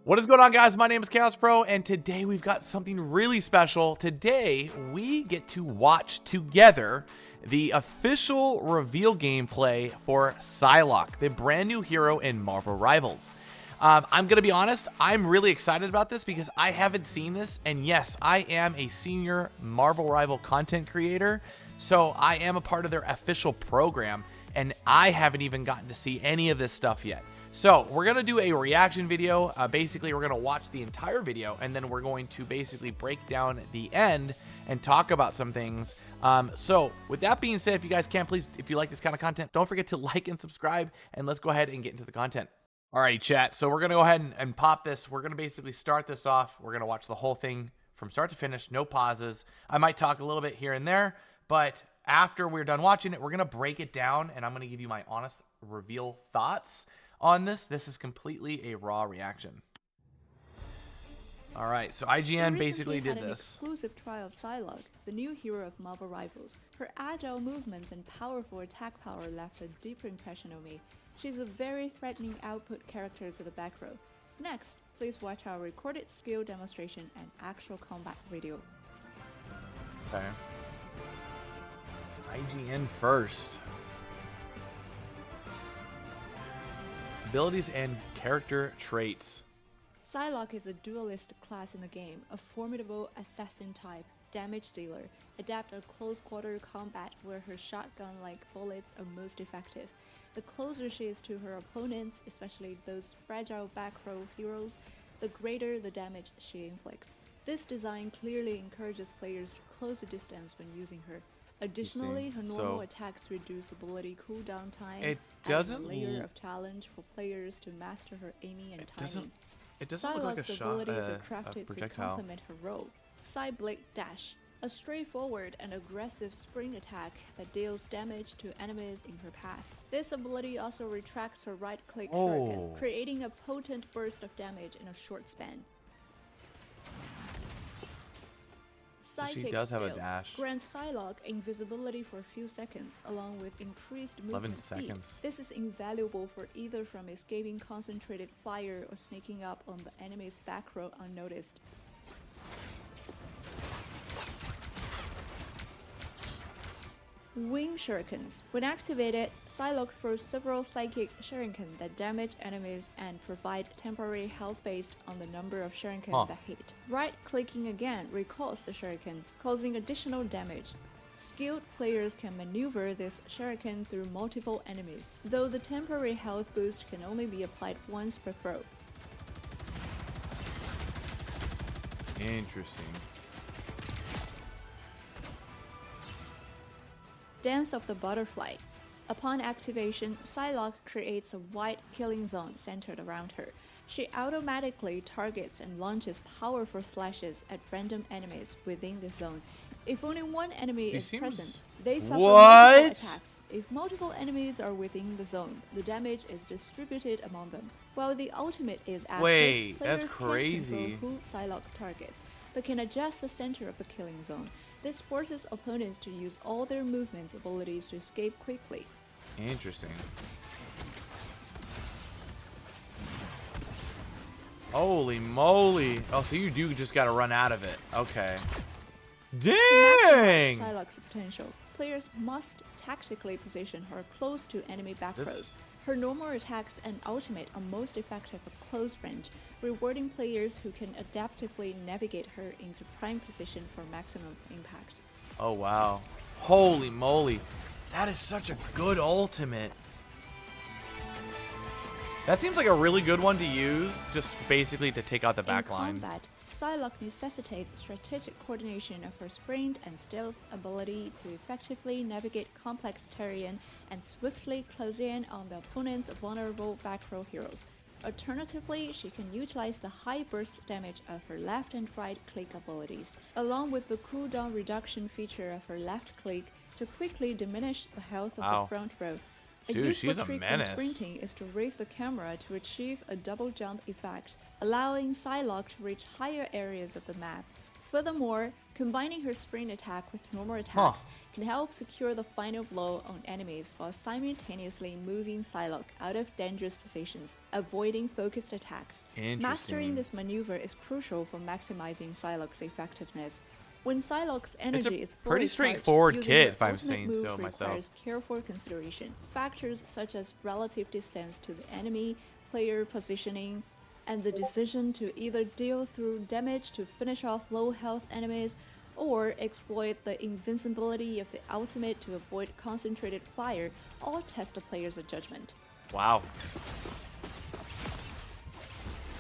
What is going on, guys? My name is Chaos Pro, and today we've got something really special. Today, we get to watch together the official reveal gameplay for PSYLOCKE, the brand new hero in Marvel Rivals. I'm going to be honest, I'm really excited about this because I haven't seen this, and yes, I am a senior Marvel Rival content creator, so I am a part of their official program, and I haven't even gotten to see any of this stuff yet. So we're going to do a reaction video. Basically, we're going to watch the entire video, and then we're going to basically break down the end and talk about some things. So with that being said, if you guys can, please, if you like this kind of content, don't forget to like and subscribe, and let's go ahead and get into the content. Alrighty, chat. So we're going to go ahead and pop this. We're going to basically start this off. We're going to watch the whole thing from start to finish, no pauses. I might talk a little bit here and there, but after we're done watching it, we're going to break it down, and I'm going to give you my honest reveal thoughts on this. This is completely a raw reaction. All right, so IGN basically did this. Exclusive trial of PSYLOCKE, the new hero of Marvel Rivals. Her agile movements and powerful attack power left a deep impression on me. She's a very threatening output character to the back row. Next, please watch our recorded skill demonstration and actual combat video. Okay. IGN first. Abilities and character traits. PSYLOCKE is a duelist class in the game, a formidable assassin type, damage dealer, adept at close quarter combat where her shotgun-like bullets are most effective. The closer she is to her opponents, especially those fragile back row heroes, the greater the damage she inflicts. This design clearly encourages players to close the distance when using her. Additionally, her normal attacks reduce ability cooldown times, adding a layer of challenge for players to master her aiming and timing. It doesn't look like a shot, abilities are crafted to complement her role. Psyblade Dash, a straightforward and aggressive sprint attack that deals damage to enemies in her path. This ability also retracts her right-click shuriken, creating a potent burst of damage in a short span. Psychic she does have a skill dash. grants PSYLOCKE invisibility for a few seconds, along with increased movement speed. This is invaluable for either from escaping concentrated fire or sneaking up on the enemy's back row unnoticed. Wing Shurikens. When activated, PSYLOCKE throws several psychic shuriken that damage enemies and provide temporary health based on the number of shuriken that hit. Right-clicking again recalls the shuriken, causing additional damage. Skilled players can maneuver this shuriken through multiple enemies, though the temporary health boost can only be applied once per throw. Interesting. Dance of the Butterfly. Upon activation, PSYLOCKE creates a wide killing zone centered around her. She automatically targets and launches powerful slashes at random enemies within the zone. If only one enemy is present, they suffer multiple attacks. If multiple enemies are within the zone, the damage is distributed among them. While the ultimate is active, players can't control who PSYLOCKE targets, but can adjust the center of the killing zone. This forces opponents to use all their movements abilities to escape quickly. Interesting. Holy moly. Oh, so you do just gotta run out of it. Okay. Dang! To maximize PSYLOCKE's potential, players must tactically position her close to enemy back rows. Her normal attacks and ultimate are most effective at close range, rewarding players who can adaptively navigate her into prime position for maximum impact. Oh wow. Holy moly. That is such a good ultimate. That seems like a really good one to use, just basically to take out the back line. In combat, PSYLOCKE necessitates strategic coordination of her sprint and stealth ability to effectively navigate complex terrain and swiftly close in on the opponent's vulnerable back row heroes. Alternatively, she can utilize the high burst damage of her left and right click abilities, along with the cooldown reduction feature of her left click to quickly diminish the health of the front row. A useful trick when sprinting is to raise the camera to achieve a double jump effect, allowing PSYLOCKE to reach higher areas of the map. Furthermore, Combining her sprint attack with normal attacks can help secure the final blow on enemies while simultaneously moving PSYLOCKE out of dangerous positions, avoiding focused attacks. Mastering this maneuver is crucial for maximizing PSYLOCKE's effectiveness. When PSYLOCKE's energy is fully pretty charged, straightforward using kit, her if I'm ultimate saying move so myself. requires careful consideration. Factors such as relative distance to the enemy, player positioning, and the decision to either deal through damage to finish off low health enemies or exploit the invincibility of the ultimate to avoid concentrated fire all test the player's judgment. Wow.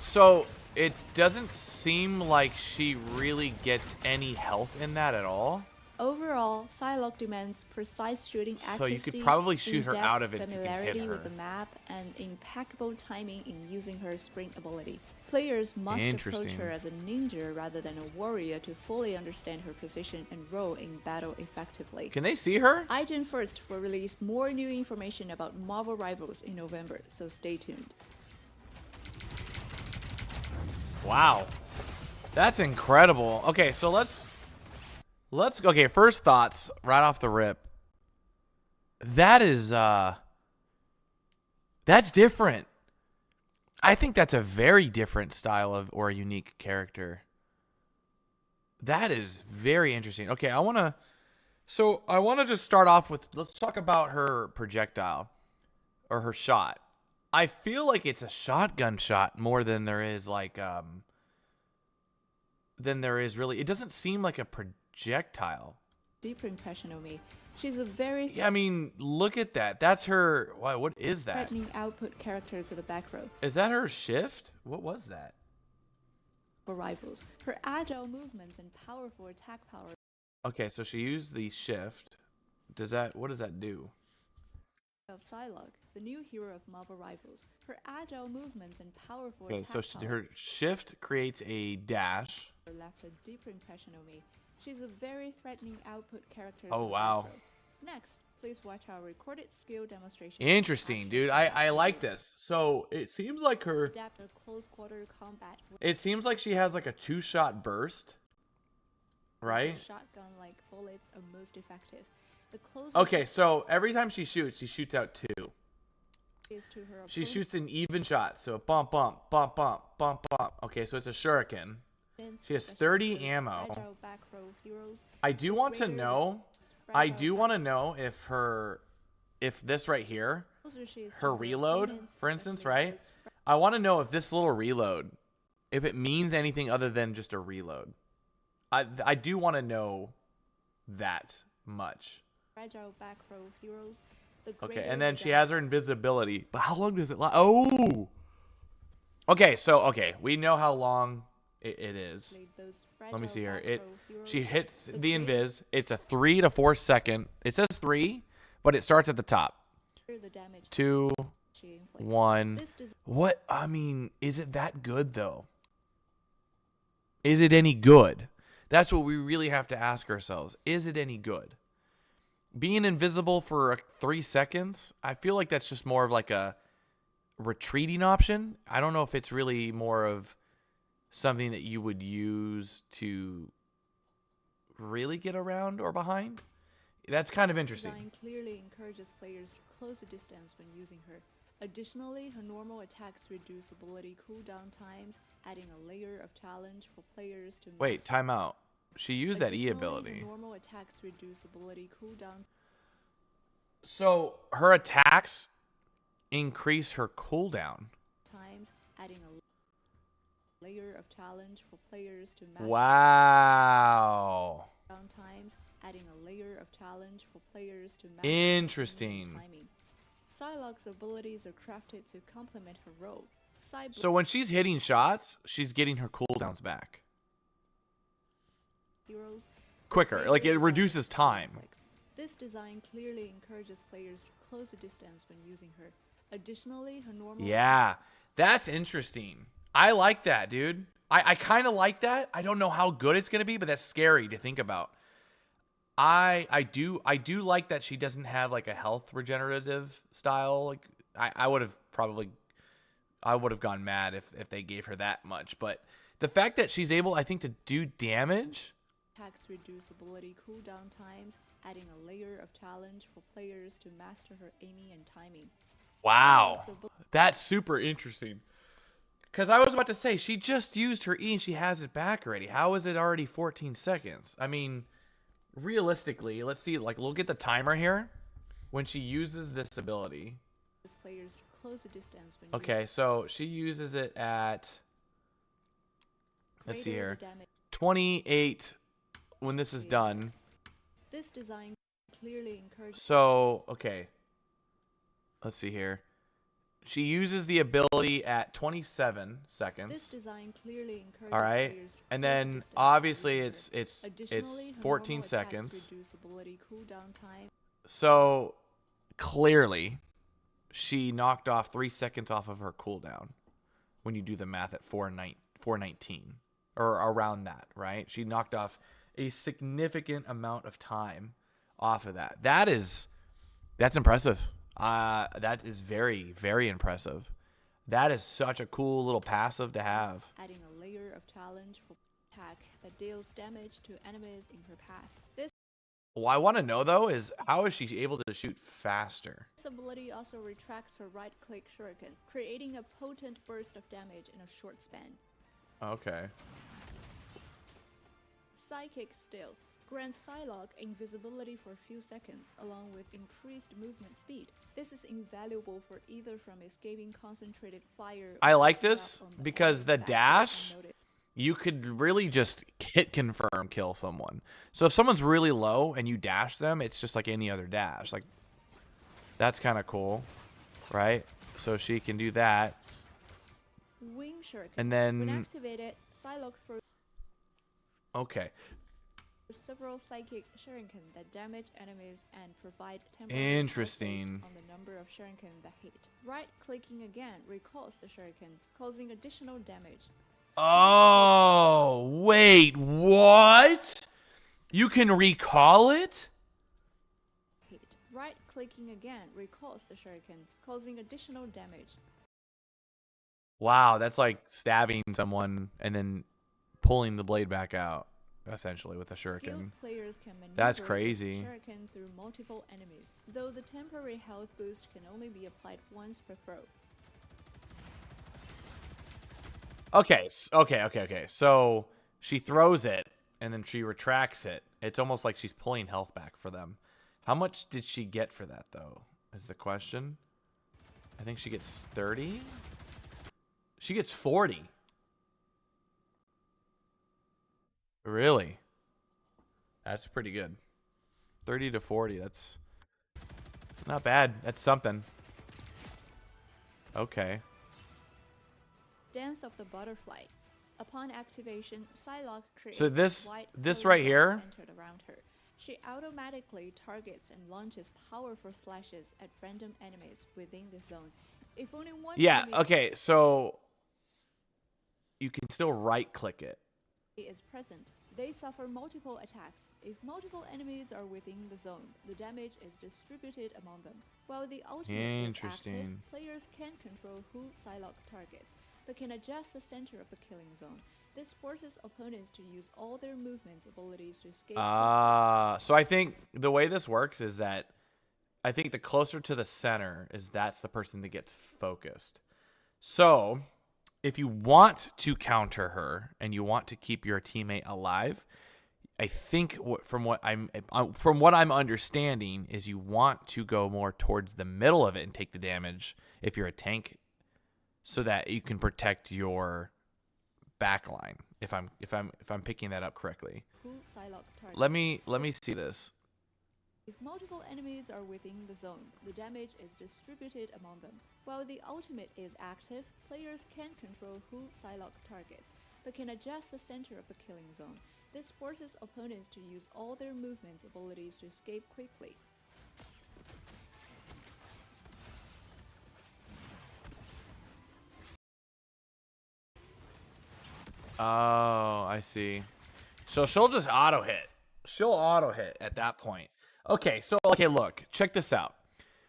So it doesn't seem like she really gets any health in that at all. Overall, PSYLOCKE demands precise shooting accuracy, so you could probably shoot her in-depth out of it if you can familiarity hit her. with the map, and impeccable timing in using her sprint ability. Players must approach her as a ninja rather than a warrior to fully understand her position and role in battle effectively. Can they see her? IGN First will release more new information about Marvel Rivals in November, so stay tuned. Wow. That's incredible. Okay, so let's okay, first thoughts right off the rip. That is that's different. I think that's a very different style of or a unique character. That is very interesting. Okay, I want to just start off with, let's talk about her projectile or her shot. I feel like it's a shotgun shot more than there is like really. It doesn't seem like a projectile. Deeper impression on me. She's a very Yeah, I mean, look at that. That's her. Wow, what is that? threatening output character to the back row. Is that her shift? What was that? For Rivals, her agile movements and powerful attack power. Okay, so she used the shift. What does that do? Of PSYLOCKE, the new hero of Marvel Rivals. Her agile movements and powerful Okay, attack so power her shift creates a dash. left a deeper impression on me. She's a very threatening output character. Oh, wow. Next, please watch our recorded skill demonstration. Interesting, dude. I like this. So it seems like her. Adapt a close quarter combat. It seems like she has like a 2-shot burst, right? Shotgun-like bullets are most effective. The closer Okay, so every time she shoots out 2. is to her She opponent, shoots an even shot, so bump, bump, bump, bump, bump, bump. Okay, so it's a shuriken. She has especially 30 those ammo. fragile back row heroes, I do want to greater know. the I fragile do want to know if this right here, closer she is to her reload, opponents, for instance, especially right? those I want to know if this little reload, if it means anything other than just a reload. I do want to know that much. fragile back row heroes. The Okay, greater and then the she has her invisibility. But how long does it last? Oh! Okay, we know how long it is. those Let me fragile see here. back row heroes, She hits the the greater invis. It's a 3 to 4 second. It says 3, but it starts at the top. the damage 2, she inflicts. 1. This does What? I mean, is it that good though? Is it any good? That's what we really have to ask ourselves. Is it any good? Being invisible for 3 seconds, I feel like that's just more of like a retreating option. I don't know if it's really more of something that you would use to really get around or behind. That's kind of interesting. design clearly encourages players to close the distance when using her. Additionally, her normal attacks reduce ability cooldown times, adding a layer of challenge for players to Wait, master. time out. She used that E Additionally, ability. her normal attacks reduce ability cooldown. So her attacks increase her cooldown. Times, adding a layer of challenge for players to master. Wow. Cooldown times, adding a layer of challenge for players to master. Interesting. Timing. PSYLOCKE's abilities are crafted to complement her role. So when she's hitting shots, she's getting her cooldowns back heroes quicker. Like it reduces time. conflicts. This design clearly encourages players to close the distance when using her. Additionally, her normal Yeah, that's interesting. I like that, dude. I kind of like that. I don't know how good it's gonna be, but that's scary to think about. I do like that she doesn't have like a health regenerative style. Like I would have gone mad if they gave her that much. But the fact that she's able, I think, to do damage Attacks reduce ability cooldown times, adding a layer of challenge for players to master her aiming and timing. Wow. That's super interesting. Because I was about to say, she just used her E and she has it back already. How is it already 14 seconds? I mean, realistically, let's see. Like, look at the timer here. When she uses this ability. Players to close the distance when Okay, so she uses it at, let's see here, 28 when this is done. This design clearly encourages. So, okay. Let's see here. She uses the ability at 27 seconds. This design clearly encourages. All right. And then obviously it's 14 seconds. So clearly she knocked off 3 seconds off of her cooldown when you do the math at 419 or around that, right? She knocked off a significant amount of time off of that. That's impressive. That is very, very impressive. That is such a cool little passive to have. Adding a layer of challenge for attack that deals damage to enemies in her path. What I want to know though is how is she able to shoot faster? This ability also retracts her right-click shuriken, creating a potent burst of damage in a short span. Okay. Psychic Still grants PSYLOCKE invisibility for a few seconds, along with increased movement speed. This is invaluable for either from escaping concentrated fire. I like this because the dash, you could really just hit confirm kill someone. So if someone's really low and you dash them, it's just like any other dash. Like, that's kind of cool, right? So she can do that. Wing shuriken. And then when activated, PSYLOCKE throws several psychic shuriken that damage enemies and provide temporary interesting on the number of shuriken that hit. Right-clicking again recalls the shuriken, causing additional damage. Oh, wait, what? You can recall it? Hit. Right-clicking again recalls the shuriken, causing additional damage. Wow, that's like stabbing someone and then pulling the blade back out, essentially, with a shuriken. Skilled players can maneuver That's crazy. shuriken through multiple enemies, though the temporary health boost can only be applied once per throw. Okay. So she throws it and then she retracts it. It's almost like she's pulling health back for them. How much did she get for that, though, is the question. I think she gets 30. She gets 40. Really? That's pretty good. 30 to 40. That's not bad. That's something. Okay. Dance of the Butterfly. Upon activation, PSYLOCKE creates So a this white right zone here. centered around her. She automatically targets and launches powerful slashes at random enemies within the zone. If only one enemy okay. So you can still right-click it. is present, they suffer multiple attacks. If multiple enemies are within the zone, the damage is distributed among them. While the ultimate is active, players can control who PSYLOCKE targets, but can adjust the center of the killing zone. This forces opponents to use all their movements abilities to escape. So I think the way this works is that I think the closer to the center that's the person that gets focused. So if you want to counter her and you want to keep your teammate alive, I think from what I'm understanding is you want to go more towards the middle of it and take the damage if you're a tank, so that you can protect your backline. If I'm picking that up correctly. Let me see this. If multiple enemies are within the zone, the damage is distributed among them. While the ultimate is active, players can control who PSYLOCKE targets, but can adjust the center of the killing zone. This forces opponents to use all their movements abilities to escape quickly. Oh, I see. So she'll just auto hit. She'll auto hit at that point. Okay, look, check this out.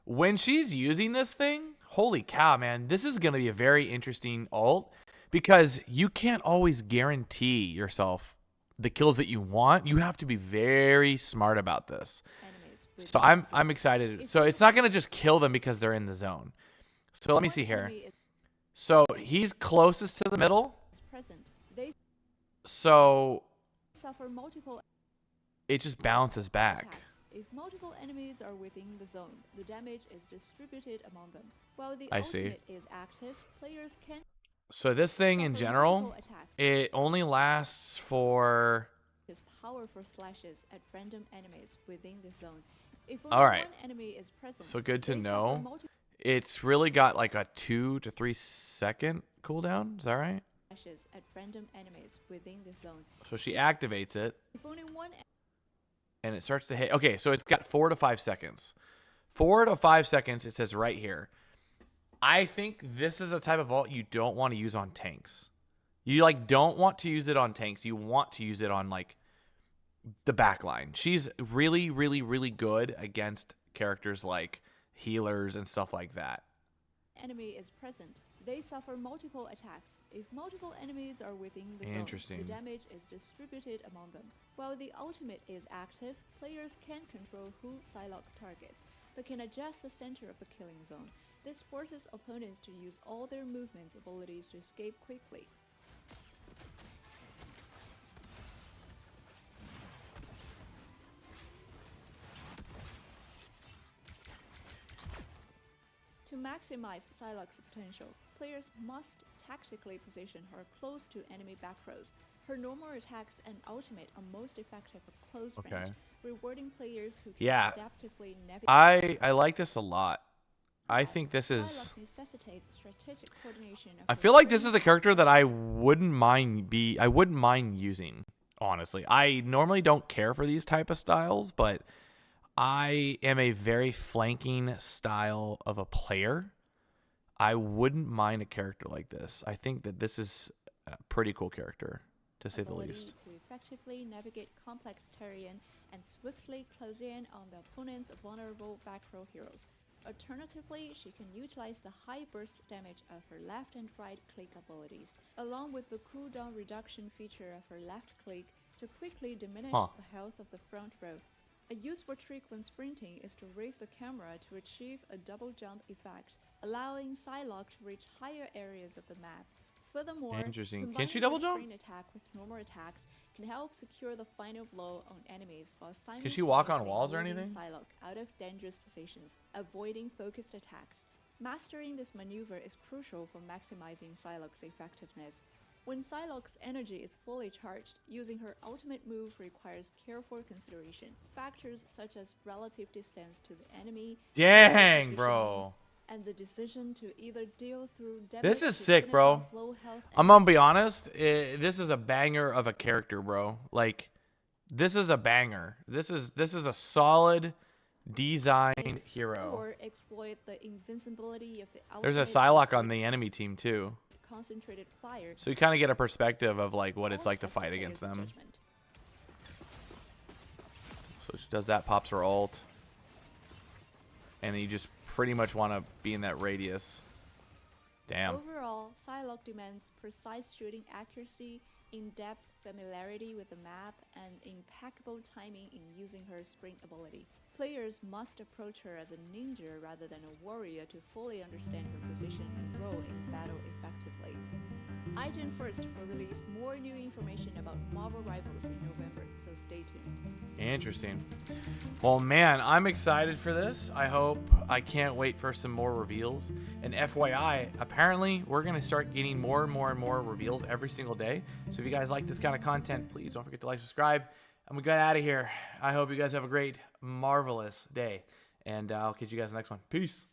When she's using this thing, holy cow, man, this is going to be a very interesting ult because you can't always guarantee yourself the kills that you want, you have to be very smart about this. Enemies So within the zone. I'm excited. So it's not gonna just kill them because they're in the zone. So let me see here. Enemy So he's closest to the middle. is present. They So suffer multiple it just bounces back. attacks. If multiple enemies are within the zone, the damage is distributed among them. While the I see. ultimate is active, players can So this thing in suffer general, multiple attacks. it only lasts for. His powerful slashes at random enemies within the zone. If only All right. one enemy is present, So good to they suffer know. multiple It's really got like a 2 to 3 second cooldown. Is that right? slashes at random enemies within the zone. So she activates it If only one and it starts to hit. Okay, so it's got 4 to 5 seconds. 4 to 5 seconds, it says right here. I think this is a type of ult you don't want to use on tanks. You like don't want to use it on tanks. You want to use it on like the backline. She's really, really, really good against characters like healers and stuff like that. enemy is present, they suffer multiple attacks. If multiple enemies are within the zone, Interesting. the damage is distributed among them. While the ultimate is active, players can control who PSYLOCKE targets, but can adjust the center of the killing zone. This forces opponents to use all their movements abilities to escape quickly. To maximize PSYLOCKE's potential, players must tactically position her close to enemy back rows. Her normal attacks and ultimate are most effective at close Okay. range, rewarding players who can Yeah. adaptively navigate. I like this a lot. I think this is. PSYLOCKE necessitates strategic coordination of I her feel like this sprint is a character that I wouldn't mind using, honestly. I normally don't care for these type of styles, but I am a very flanking style of a player. I wouldn't mind a character like this. I think that this is a pretty cool character, to say the ability least. to effectively navigate complex terrain and swiftly close in on the opponent's vulnerable back row heroes. Alternatively, she can utilize the high burst damage of her left and right click abilities, along with the cooldown reduction feature of her left click to quickly diminish the health of the front row. A useful trick when sprinting is to raise the camera to achieve a double jump effect, allowing PSYLOCKE to reach higher areas of the map. Furthermore, Interesting. Can combining she double her jump? sprint attack with normal attacks can help secure the final blow on enemies while Can she walk on simultaneously walls or moving anything? PSYLOCKE out of dangerous positions, avoiding focused attacks. Mastering this maneuver is crucial for maximizing PSYLOCKE's effectiveness. When PSYLOCKE's energy is fully charged, using her ultimate move requires careful consideration. Factors such as relative distance to the enemy, Dang, positioning, bro. and the decision to either deal through damage This is to sick, finish bro. off low health I'm gonna be honest. This is a banger of a character, bro. Like, this is a banger. This is a solid designed hero. or exploit the invincibility of the There's a ultimate PSYLOCKE with on the enemy team too, concentrated fire. so you kind of get a perspective of like what it's All like to tough the fight player's against them. judgment. So she does that, pops her ult, and then you just pretty much want to be in that radius. Damn. Overall, PSYLOCKE demands precise shooting accuracy, in-depth familiarity with the map, and impeccable timing in using her sprint ability. Players must approach her as a ninja rather than a warrior to fully understand her position and role in battle effectively. iGen First will release more new information about Marvel Rivals in November, so stay tuned. Interesting. Well, man, I'm excited for this. I can't wait for some more reveals. And FYI, apparently we're going to start getting more and more and more reveals every single day. So if you guys like this kind of content, please don't forget to like, subscribe, and we got out of here. I hope you guys have a great, marvelous day. And I'll catch you guys next one. Peace.